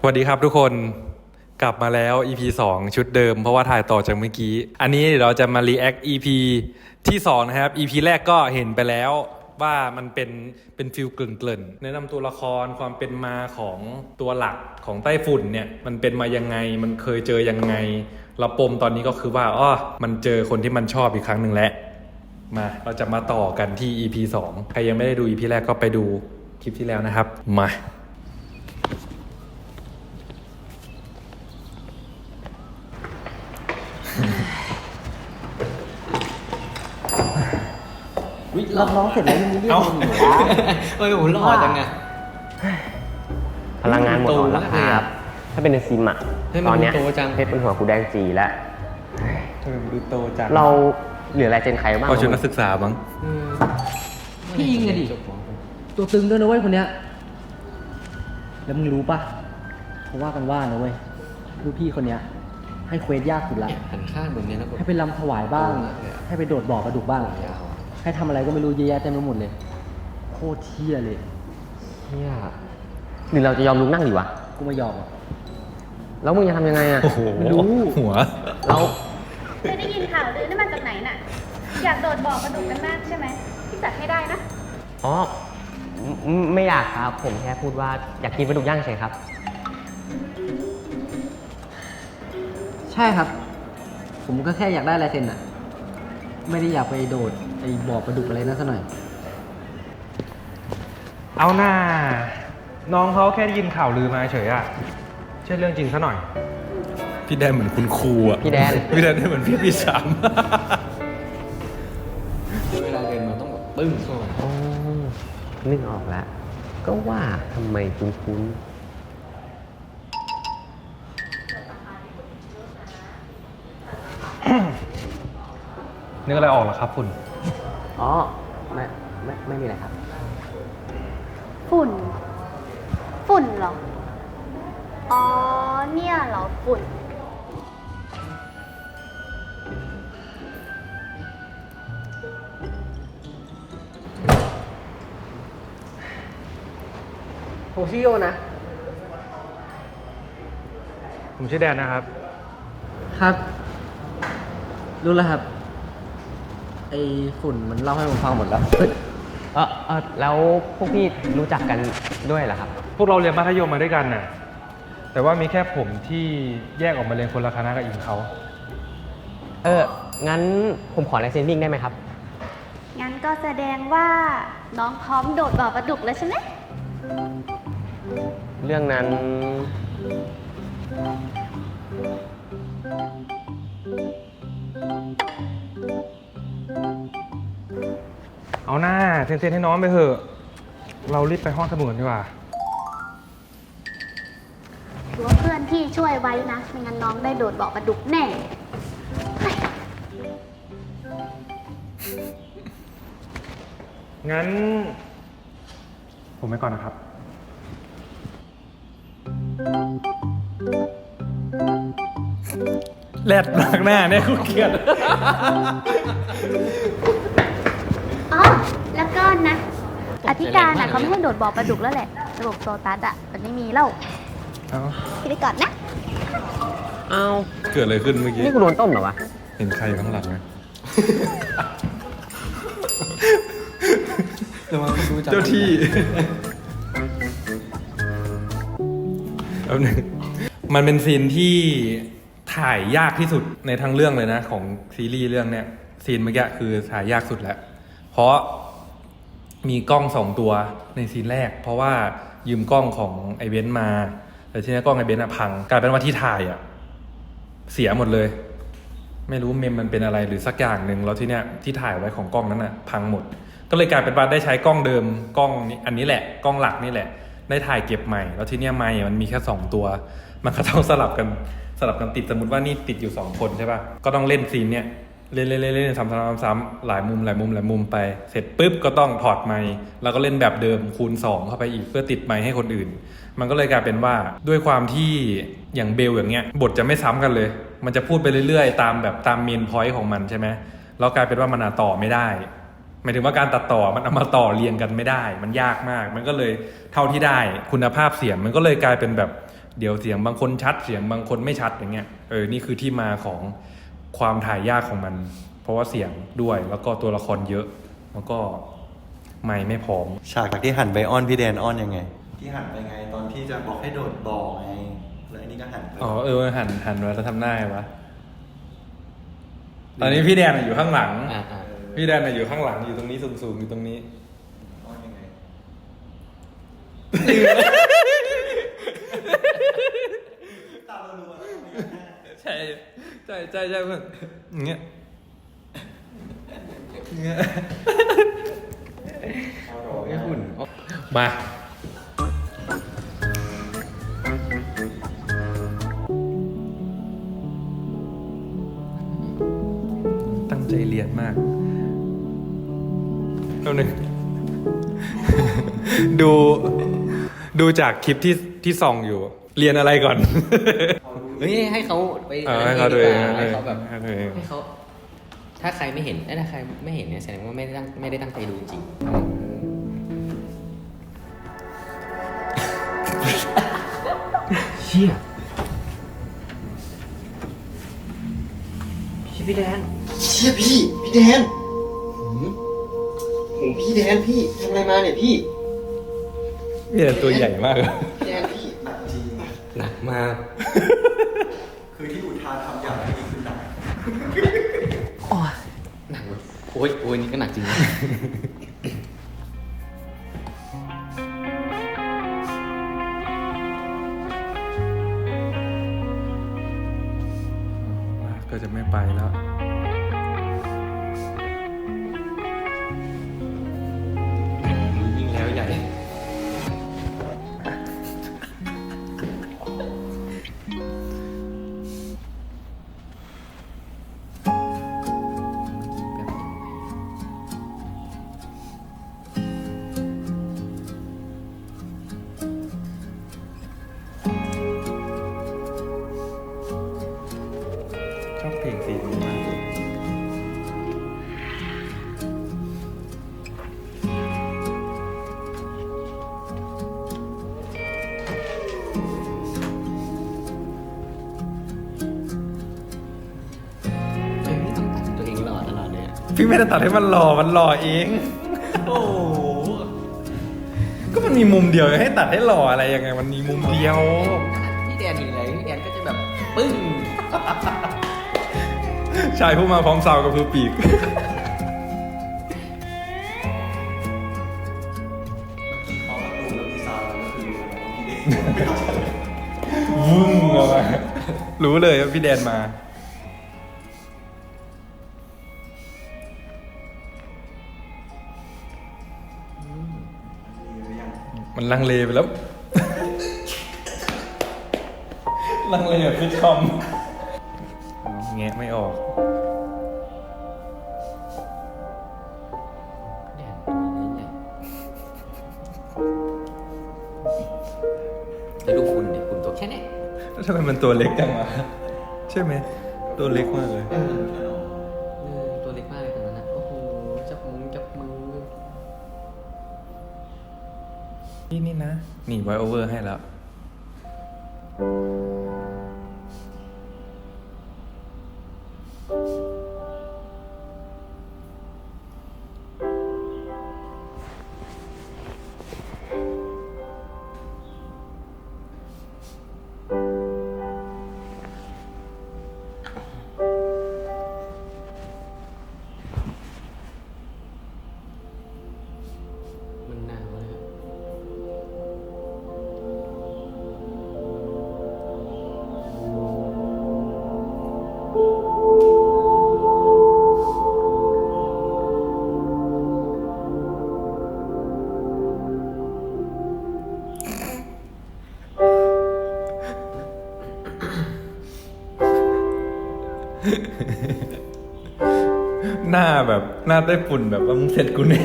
สวัสดีครับทุกคนกลับมาแล้ว EP 2 ชุดเดิมเพราะว่าถ่ายต่อจากเมื่อกี้อันนี้เราจะมา react EP ที่2นะครับ EP แรกก็เห็นไปแล้วว่ามันเป็นฟิลเกริ่นแนะนำตัวละครความเป็นมาของตัวหลักของไต้ฝุ่นเนี่ยมันเป็นมายังไงมันเคยเจอยังไงแล้วปมตอนนี้ก็คือว่ามันเจอคนที่มันชอบอีกครั้งหนึ่งแล้วมาเราจะมาต่อกันที่ EP 2 ใครยังไม่ได้ดู EP แรกก็ไปดูคลิปที่แล้วนะครับมารับน้องเสร็จแล้วยังมีเรื่องอยู่วะ เอ้ยผมหล่อจังไง พลังงานหมดแล้วครับ ถ้าเป็นในซิมอะ ให้มัน ตอนเนี้ย โตจัง เพชรบนหัวกูแดงจีแล้ว ดูโตจัง เราเหลือลายเซ็นใครบ้าง เอาชุดนักศึกษาบ้าง พี่ยิงไงดิตัวตึงด้วยนะเว้ยคนเนี้ยแล้วมึงรู้ปะเขาว่ากันว่านะเว้ยลูกพี่คนเนี้ยให้เควสยากสุดละ หันข้างแบบนี้นะ ให้ไปรำถวายบ้าง ให้ไปโดดบ่อกระดูกบ้าง ยาว ให้ทำอะไรก็ไม่รู้เยอะแยะเต็มไปหมดเลยโคตรเที่ยเลย เฮียหรือเราจะยอมลุกนั่งดีวะ กูไม่ยอมอ่ะ แล้วมึงจะทำยังไงอะ โอ้โห ไม่รู้ หัว เรา เคยได้ยินข่าวลือนี่มาจากไหนน่ะ อยากโดดบ่อกระดูกกันมากใช่ไหมพี่จัดให้ได้นะ อ๋อไม่อยากครับ ผมแค่พูดว่าอยากกินปลาดุกย่างเฉยครับ ใช่ครับ ผมก็แค่อยากได้ลายเซ็นอ่ะ ไม่ได้อยากไปโดดไอ้บ่อกระดูกอะไรนั่นซะหน่อย เอาหน้าน้องเขาแค่ได้ยินข่าวลือมาเฉยอะใช่เรื่องจริงซะหน่อย พี่แดนเหมือนคุณครูอ่ะ พี่แดน พี่แดนได้เหมือนพี่ปีสาม เวลาเดินมันต้องแบบปึ้งเข้ามา อ๋อนึกออกแล้ว ก็ว่าทำไมคุ้น นึกอะไรออกเหรอครับคุณ ๆอ๋อไม่มีอะไรครับ ฝุ่น ฝุ่นเหรอ อ๋อ เนี่ยเหรอ ฝุ่น ผมชื่อโยนะ ผมชื่อแดนนะครับ ครับ รู้แล้วครับ ไอ้ฝุ่นมันเล่าให้ผมฟังหมดแล้ว แล้วพวกพี่รู้จักกันด้วยเหรอครับ พวกเราเรียนมัธยมมาด้วยกันน่ะแต่ว่ามีแค่ผมที่แยกออกมาเรียนคนละคณะกับอิงเขา งั้นผมขอลายเซ็นวิ่งได้ไหมครับ งั้นก็แสดงว่าน้องพร้อมโดดบ่อกระดูกแล้วใช่ไหม เรื่องนั้น เอาหน้าเซ็นให้น้องไปเถอะเรารีบไปห้องสมุดกันดีกว่า ถือว่าเพื่อนพี่ช่วยไว้นะ ไม่งั้นน้องได้โดดบ่อกระดูกแน่ งั้น ผมไปก่อนนะครับ แรดมากหน้าเนี่ยกูเกลียด อ๋อ แล้วก็นะ อธิการน่ะเขาไม่ให้โดดบ่อกระดูกแล้วแหละ ระบบโซตัสอ่ะ มันไม่มีแล้ว เอ้า พี่ไปก่อนนะ เอา เกิดอะไรขึ้นเมื่อกี้ นี่กูโดนต้มเหรอวะ เห็นใครอยู่ข้างหลังไหม เดี๋ยวมาดูจั เจ้าที่เอาหนึ่งมันเป็นซีนที่ถ่ายยากที่สุดในทั้งเรื่องเลยนะ ของซีรีส์เรื่องเนี้ยซีนเมื่อกี้คือถ่ายยากสุดแล้ว เพราะมีกล้อง2 ตัวในซีนแรก เพราะว่ายืมกล้องของไอเบนซ์มา แต่ทีนี้กล้องไอเบนซ์อะพังกลายเป็นว่าที่ถ่ายอะเสียหมดเลย ไม่รู้เมมมันเป็นอะไรหรือสักอย่างหนึ่งแล้วที่เนี้ยที่ถ่ายไว้ของกล้องนั้นอะพังหมด ก็เลยกลายเป็นว่าได้ใช้กล้องเดิมกล้องนี้อันนี้แหละกล้องหลักนี่แหละ ได้ถ่ายเก็บใหม่แล้วที่เนี้ยไมค์มันมีแค่2 ตัว มันก็ต้องสลับกันติดสมมติว่านี่ติดอยู่2 คนใช่ป่ะก็ต้องเล่นซีนเนี้ยเล่นซ้ำๆหลายมุมไปเสร็จปุ๊บก็ต้องถอดไมค์แล้วก็เล่นแบบเดิมคูณ2เข้าไปอีกเพื่อติดไมค์ให้คนอื่น มันก็เลยกลายเป็นว่าด้วยความที่อย่างเบลอย่างเงี้ยบทจะไม่ซ้ำกันเลย มันจะพูดไปเรื่อยๆตามเมนพอยต์ของมันใช่ไหมแล้วกลายเป็นว่ามันต่อไม่ได้หมายถึงว่าการตัดต่อมันเอามาต่อเรียงกันไม่ได้มันยากมากมันก็เลยเท่าที่ได้คุณภาพเสียงมันก็เลยกลายเป็นแบบ เดี๋ยวเสียงบางคนชัดเสียงบางคนไม่ชัดอย่างเงี้ยนี่คือที่มาของความถ่ายยากของมัน เพราะว่าเสียงด้วยแล้วก็ตัวละครเยอะ แล้วก็ไม่พร้อม ฉากที่หันไปอ้อนพี่แดนอ้อนยังไง ที่หันไปไงตอนที่จะบอกให้โดดบ่อไงแล้วอันนี้ก็หันไป หันมาแล้วทำหน้าไงวะตอนนี้พี่แดนอยู่ข้างหลัง พี่แดนอยู่ข้างหลังอยู่ตรงนี้สูงๆอยู่ตรงนี้ อ้อนยังไงตามเราดูอะไร ใช่เพื่อนอย่างเงี้ยมาตั้งใจเรียนมากเอาหนึ่ง ดูจากคลิปที่ส่องอยู่ เรียนอะไรก่อน เฮ้ยให้เขาไป ให้เขาดูเอง ให้เขาแบบ ให้เขาดูเอง ให้เขาถ้าใครไม่เห็นถ้าใครไม่เห็นเนี่ยแสดงว่าไม่ได้ตั้งใจดูจริงเชี่ย พี่แดน เชี่ยพี่แดนโหพี่แดนพี่ทำอะไรมาเนี่ยพี่ เนี่ยตัวใหญ่มากเลย พี่แดนพี่หนักจริง หนักมาก คือที่อุทานคำหยาบนี่คือหนัก หนักแบบโอ้ยนี่ก็หนักจริงนะ ก็จะไม่ไปแล้ว ยิ่งแล้วใหญ่ ชอบเพลงซีนี้มากเลย ไม่ต้องตัดตัวเองหล่อตลอดเลยอะ พี่ไม่ได้ตัดให้มันหล่อเอง โอ้โห ก็มันมีมุมเดียวให้ตัดให้หล่ออะไรยังไง มันมีมุมเดียว พี่แดนทีไรพี่แดนก็จะแบบปึ้ง ชายผู้มาพร้อมสาวกับพือปีก เขาประตูแล้วพี่ซาวแล้วคือพี่เดน วุ้งออกมารู้เลยว่าพี่แดนมา มันลังเลไปแล้ว ลังเลแบบฟิตคอมแงะไม่ออก แดนตัวใหญ่แล้วดูคุณดิคุณตัวแค่เนี้ย แล้วทำไมมันตัวเล็กจังวะใช่ไหม ตัวเล็กมากเลย ตัวเล็กมากเลยตรงนั้นนะโอ้โหจับมือ นี่นะ นี่ไวโอเวอร์ให้แล้ว มันหนาวเลยอะหน้าแบบหน้าได้ฝุ่นแบบว่ามึงเสร็จกูแน่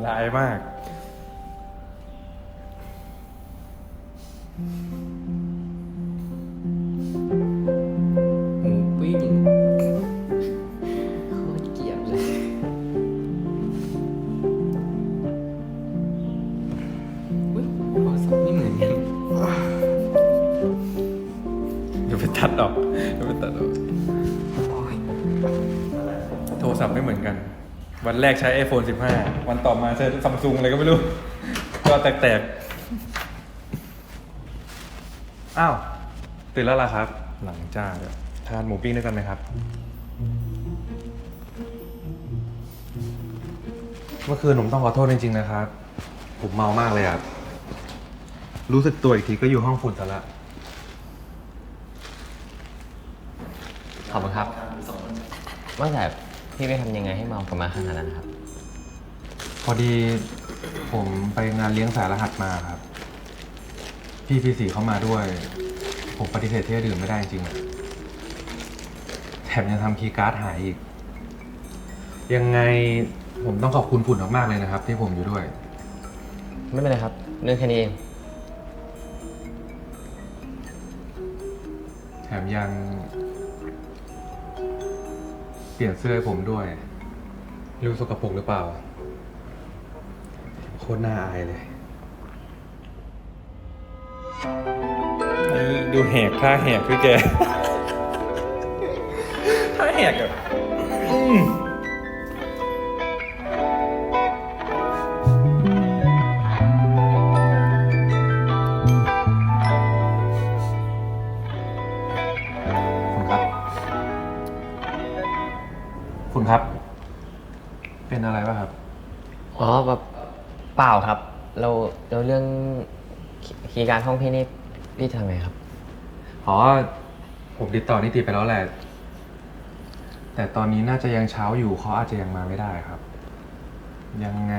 ร้ายมาก หมูปิ้งโคตรเกลียดเลย ไม่เหมือนกัน วันแรกใช้ iPhone 15 วันต่อมาใช้ Samsung อะไรก็ไม่รู้ ก็แตกๆ อ้าว ตื่นแล้วล่ะครับ หลังจากทานหมูปิ้งด้วยกันไหมครับ เมื่อคืนผมต้องขอโทษจริงๆนะครับ ผมเมามากเลยครับ รู้สึกตัวอีกทีก็อยู่ห้องฝุ่นซะละ ขอบคุณครับว่าแต่พี่ไปทำยังไงให้เมากับมาขนาดนั้นครับ พอดีผมไปงานเลี้ยงสายรหัสมาครับ พี่พีสีเข้ามาด้วย ผมปฏิเสธที่จะดื่มไม่ได้จริงๆแถมยังทำคีย์การ์ดหายอีก ยังไงผมต้องขอบคุณฝุ่นมากๆเลยนะครับ ที่ผมอยู่ด้วย ไม่เป็นไรครับ เรื่องแค่นี้เอง แถมยังเปลี่ยนเสื้อให้ผมด้วยรู้สกปรกหรือเปล่า โคตรน่าอายเลยนี่ดูแหกท่าแหกพี่แก ท่าแหกแบบคุณครับ เป็นอะไรป่ะครับ อ๋อแบบเปล่าครับ เราเรื่องคีย์การ์ดห้องพี่นี่พี่ทำไงครับ อ๋อ ผมติดต่อนิติไปแล้วแหละ แต่ตอนนี้น่าจะยังเช้าอยู่เขาอาจจะยังมาไม่ได้ครับ ยังไง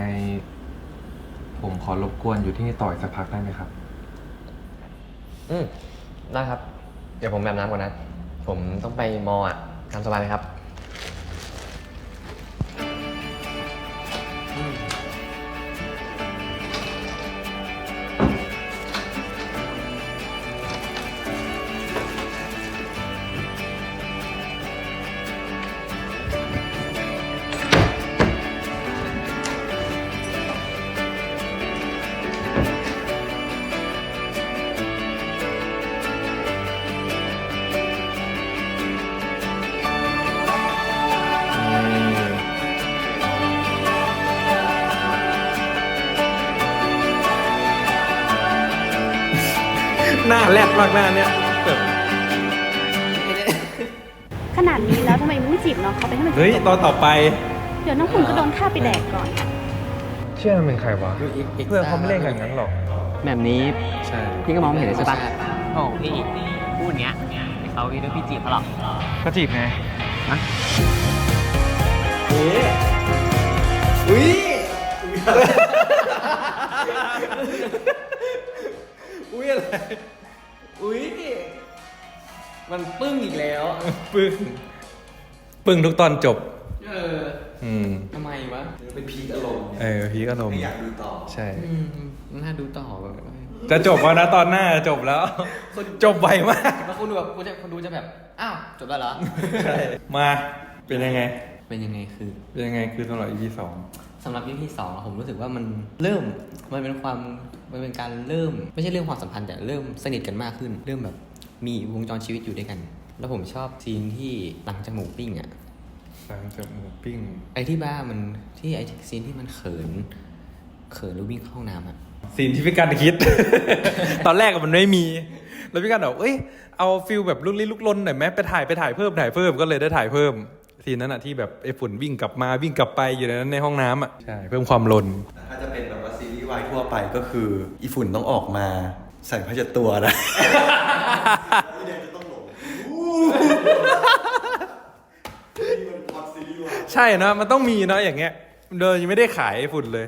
ผมขอรบกวนอยู่ที่นี่ต่ออีกสักพักได้ไหมครับ ได้ครับ เดี๋ยวผมแบบน้ำก่อนนะ ผมต้องไปมออ่ะตามสบายเลยครับ หน้าแรดมากหน้าเนี้ยแบบ ขนาดนี้แล้วทำไมมึงไม่จีบน้องเขาไปให้มันจบ เฮ้ย ตอนต่อไป เดี๋ยวน้องฝุ่นก็โดนฆ่าไปแดกก่อน เชื่อมันเป็นใครวะ เพื่อนเขาไม่เล่นกันงั้นหรอก แบบนี้ ใช่ พี่ก็มองไม่เห็นเลยใช่ปะโอ้พี่พูดเนี้ยเขาคิดว่าพี่จีบเขาหรอก ก็จีบไง อุ้ย อุ้ยอะไร อุ้ยมันปึ้งอีกแล้ว ปึ้ง ปึ้งทุกตอนจบ ทำไมวะ เป็นพีคอารมณ์ พีคอารมณ์ ไม่อยากดูต่อ ใช่ น่าดูต่อแบบ จะจบแล้วนะตอนหน้าจบแล้ว จบไวมาก แล้วคุณดูแบบคนดูจะแบบ อ้าว จบแล้วเหรอ ใช่ มา เป็นยังไง เป็นยังไงคือ เป็นยังไงคือสำหรับ EP 2 สำหรับ EP 2ผมรู้สึกว่ามันเป็นการเริ่ม ไม่ใช่เรื่องความสัมพันธ์แต่เริ่มสนิทกันมากขึ้น เริ่มแบบมีวงจรชีวิตอยู่ด้วยกัน แล้วผมชอบซีนที่หลังจากหมูปิ้งอ่ะ หลังจากหมูปิ้ง ไอ้ที่บ้ามันที่ไอ้ซีนที่มันเขินแล้ววิ่งเข้าห้องน้ำอ่ะ ซีนที่พี่กันคิด ตอนแรกมันไม่มี แล้วพี่กันบอกเอ้ย เอาฟิลแบบลุกลี้ลุกลนหน่อยไหมไปถ่ายเพิ่มก็เลยได้ถ่ายเพิ่ม ซีนนั้นอะที่แบบไอ้ฝุ่นวิ่งกลับมาวิ่งกลับไปอยู่ในนั้นในห้องน้ำอะใช่ เพิ่มความลน ถ้าจะเป็นแบบว่าซีรีส์วายทั่วไปก็คืออีฝุ่นต้องออกมาใส่ผ้าเช็ดตัวนะ อีเดนจะต้องหลงนี่มันพล็อตซีรีส์วาย ใช่นะมันต้องมีเนาะอย่างเงี้ยเดินยังไม่ได้ขายไอ้ฝุ่นเลย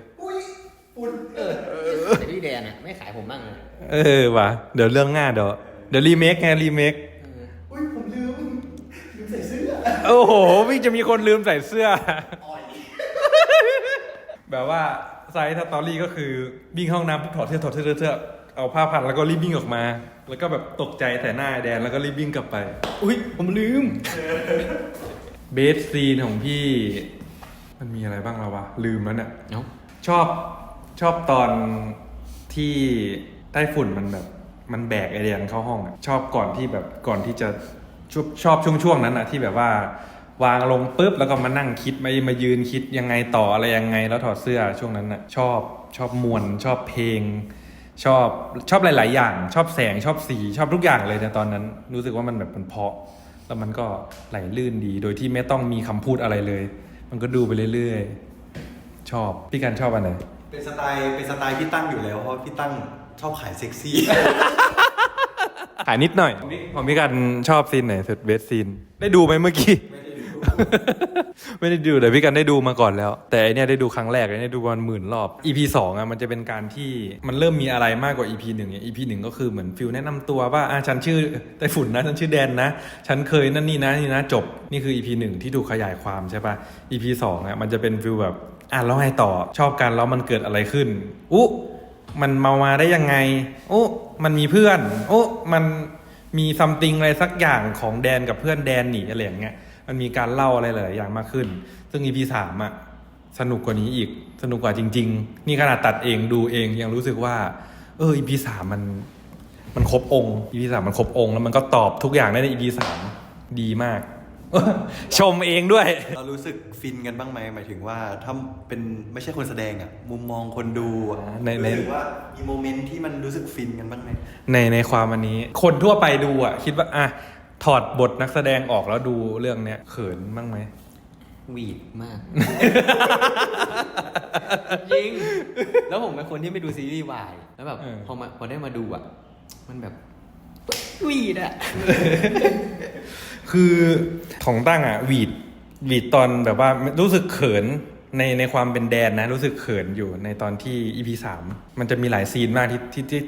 แต่พี่แดนอ่ะไม่ขายผมบ้างเลย ว่ะเดี๋ยวเรื่องหน้าเดี๋ยวรีเมคไงรีเมค อุ้ยผมลืมใส่เสื้อ โอ้โหวิ่งจะมีคนลืมใส่เสื้อ แบบว่าไซส์สตอรี่ก็คือวิ่งห้องน้ำปุ๊บถอดเสื้อเอาผ้าพันแล้วก็รีบวิ่งออกมา แล้วก็แบบตกใจแต่หน้าแดนแล้วก็รีบวิ่งกลับไป อุ้ยผมลืม เบสซีนของพี่ มันมีอะไรบ้างแล้ววะลืมแล้วเนี่ย เนาะ ชอบตอนที่ใต้ฝุ่นมันแบบมันแบกไอเดียนเข้าห้องอะชอบก่อนที่จะชอบช่วงนั้นอะที่แบบว่า วางลงปุ๊บแล้วก็มานั่งคิดมายืนคิดยังไงต่ออะไรยังไงแล้วถอดเสื้อช่วงนั้นน่ะชอบมวลชอบเพลง ชอบหลายๆอย่างชอบแสงชอบสีชอบทุกอย่างเลยในตอนนั้นรู้สึกว่ามันแบบมันเพราะแล้วมันก็ไหลลื่นดีโดยที่ไม่ต้องมีคำพูดอะไรเลย มันก็ดูไปเรื่อยๆชอบพี่กันชอบอันไหน เป็นสไตล์พี่ตั้งอยู่แล้วเพราะพี่ตั้งชอบขายเซ็กซี่ ขายนิดหน่อยของพี่กันชอบซีนไหนสุดเบสซีนได้ดูไหมเมื่อกี้ ไม่ได้ดูแต่พี่กันได้ดูมาก่อนแล้ว แต่อันเนี้ยได้ดูครั้งแรกอันเนี้ยดูประมาณ10,000 รอบ EP 2อ่ะมันจะเป็นการที่มันเริ่มมีอะไรมากกว่า EP 1เนี่ย EP 1ก็คือเหมือนฟิลแนะนำตัวว่าฉันชื่อไต้ฝุ่นนะฉันชื่อแดนนะฉันเคยนั่นนี่นะจบนี่คือ EP 1ที่ถูกขยายความใช่ป่ะ EP 2อ่ะมันจะเป็นฟิลแบบแล้วไงต่อชอบกันแล้วมันเกิดอะไรขึ้นมันมาได้ยังไงมันมีเพื่อนมันมีซัมติงอะไรสักอย่างของแดนกับเพื่อนแดนหนีอะไรอย่างเงี้ยมันมีการเล่าอะไรหลายอย่างมากขึ้นซึ่ง EP 3อ่ะสนุกกว่านี้อีกสนุกกว่าจริงๆนี่ขนาดตัดเองดูเองยังรู้สึกว่าEP 3มันครบองค์ EP 3มันครบองค์แล้วมันก็ตอบทุกอย่างได้ใน EP 3ดีมาก ชมเองด้วย เรารู้สึกฟินกันบ้างไหมหมายถึงว่าถ้าเป็นไม่ใช่คนแสดงอะมุมมองคนดูอะรู้สึกว่ามีโมเมนต์ที่มันรู้สึกฟินกันบ้างไหมในความอันนี้คนทั่วไปดูอ่ะคิดว่าถอดบทนักแสดงออกแล้วดูเรื่องเนี้ยเขินบ้างไหม หวีดมาก จริงแล้วผมเป็นคนที่ไม่ดูซีรีส์วายแล้วแบบพอได้มาดูอ่ะมันแบบหวีดอ่ะ คือของตั้งอ่ะหวีดตอนแบบว่ารู้สึกเขินในความเป็นแดนนะรู้สึกเขินอยู่ในตอนที่ EP 3มันจะมีหลายซีนมาก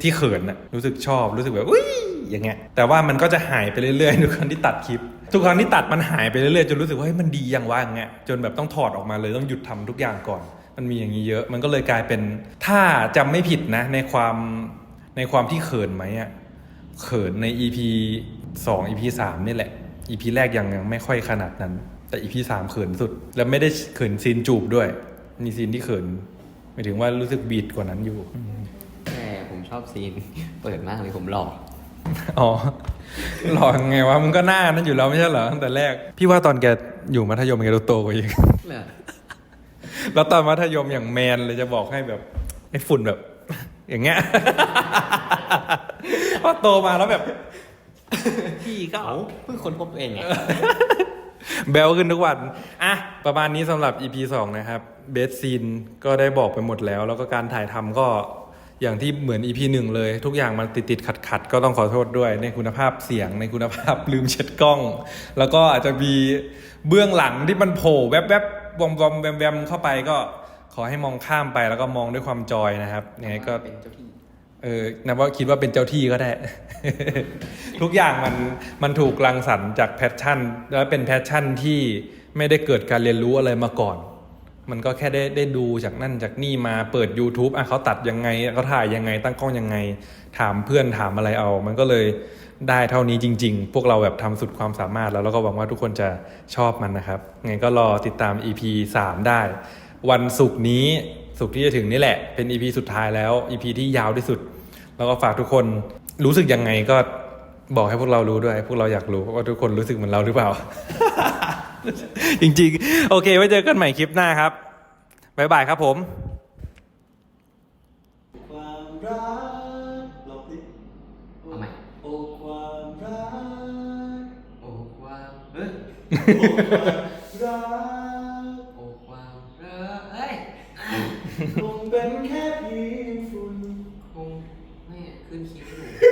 ที่เขินอ่ะรู้สึกชอบรู้สึกแบบอุ้ยอย่างเงี้ยแต่ว่ามันก็จะหายไปเรื่อยๆทุกครั้งที่ตัดคลิปทุกครั้งที่ตัดมันหายไปเรื่อยๆจนรู้สึกว่าเฮ้ยมันดีอย่างวะอย่างเงี้ยจนแบบต้องถอดออกมาเลยต้องหยุดทำทุกอย่างก่อนมันมีอย่างนี้เยอะมันก็เลยกลายเป็นถ้าจำไม่ผิดนะในความที่เขินไหมอ่ะเขินใน EP 2 EP 3นี่แหละ EP แรกยังไม่ค่อยขนาดนั้นแต่ EP 3เขินสุดแล้วไม่ได้เขินซีนจูบด้วยมีซีนที่เขินหมายถึงว่ารู้สึกบีดกว่านั้นอยู่แต่ผมชอบซีนเปิดมากเลยผมหล่อ หล่อไงวะมึงก็หน้านั้นอยู่แล้วไม่ใช่เหรอตั้งแต่แรกพี่ว่าตอนแกอยู่มัธยมแกโตกว่าอีก แล้วตอนมัธยมอย่างแมนเลยจะบอกให้แบบไอ้ฝุ่นแบบ อย่างเงี้ย พอโตมาแล้วแบบ พี่ก็เพิ่งค้นพบตัวเองไง แบลขึ้นทุกวันประมาณนี้สำหรับ EP 2นะครับเบสซีนก็ได้บอกไปหมดแล้วแล้วก็การถ่ายทำก็อย่างที่เหมือน EP 1เลยทุกอย่างมันติดขัดก็ต้องขอโทษด้วยในคุณภาพเสียงในคุณภาพลืมเช็ดกล้องแล้วก็อาจจะมีเบื้องหลังที่มันโผล่แวบๆวอมๆแวมๆเข้าไปก็ขอให้มองข้ามไปแล้วก็มองด้วยความจอยนะครับยังไงก็เป็นเจ้าที่นับว่าคิดว่าเป็นเจ้าที่ก็ได้ ทุกอย่างมันถูกรังสรรค์จากแพชชั่นและเป็นแพชชั่นที่ไม่ได้เกิดการเรียนรู้อะไรมาก่อนมันก็แค่ได้ดูจากนั่นจากนี่มาเปิด YouTube เขาตัดยังไงเขาถ่ายยังไงตั้งกล้องยังไงถามเพื่อนถามอะไรเอามันก็เลยได้เท่านี้จริงๆพวกเราแบบทำสุดความสามารถแล้วก็หวังว่าทุกคนจะชอบมันนะครับไงก็รอติดตาม EP 3ได้วันศุกร์นี้ศุกร์ที่จะถึงนี่แหละเป็น EP สุดท้ายแล้ว EP ที่ยาวที่สุดแล้วก็ฝากทุกคนรู้สึกยังไงก็บอกให้พวกเรารู้ด้วยพวกเราอยากรู้ว่าทุกคนรู้สึกเหมือนเราหรือเปล่า จริงๆโอเคไว้เจอกันใหม่คลิปหน้าครับบ๊ายบายครับผมความรักลบดิ เอาใหม่ โอ้ความรัก โอ้ความ โอ้ความรัก โอ้ความเอ้ย คงเป็นแค่เพียงฝุ่น คงไม่ขึ้นคีย์ไม่ถูก